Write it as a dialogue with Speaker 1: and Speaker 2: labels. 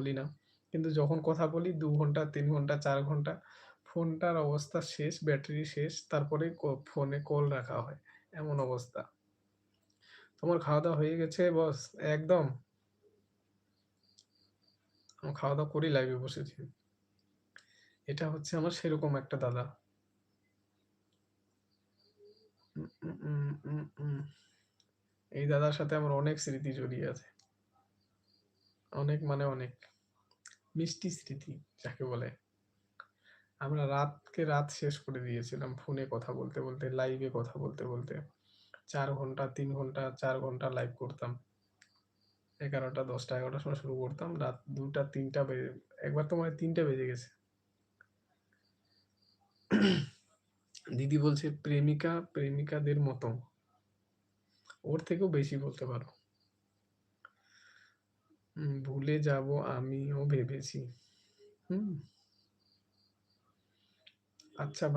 Speaker 1: বলি না। কিন্তু যখন কথা বলি ২ ঘন্টা, ৩ ঘন্টা, ৪ ঘন্টা ফোনটার অবস্থা শেষ, ব্যাটারি শেষ, তারপরে ফোনে কল রাখা হয়। এমন অবস্থা। তোমার খাওয়া-দাওয়া হয়ে গেছে বস? একদম। আমি খাওয়া-দাওয়া করেই লাইভে বসেছি। এটা হচ্ছে আমার সেরকম একটা দাদা। উম উম উম উম উম এই দাদার সাথে আমার অনেক স্মৃতি জড়িয়ে আছে। অনেক মানে অনেক। মিষ্টি স্মৃতি যাকে বলে। আমরা রাতকে রাত শেষ করে দিয়েছিলাম ফোনে কথা বলতে, বলতে, লাইভে কথা বলতে, বলতে। ৪ ঘন্টা, ৩ ঘন্টা, ৪ ঘন্টা লাইভ করতাম। ১১টা, ১০টা, ১১টার সময় শুরু করতাম। রাত ২টা, ৩টা বেজে একবার তো মনে হয় ৩টা বেজে গেছে। দিদি বলছে, "প্রেমিকা প্রেমিকাদের মতো।" ওর থেকেও বেশি বলতে পারো। ভুলে যাবো আমিও ভেবেছি। হুম? আচ্ছা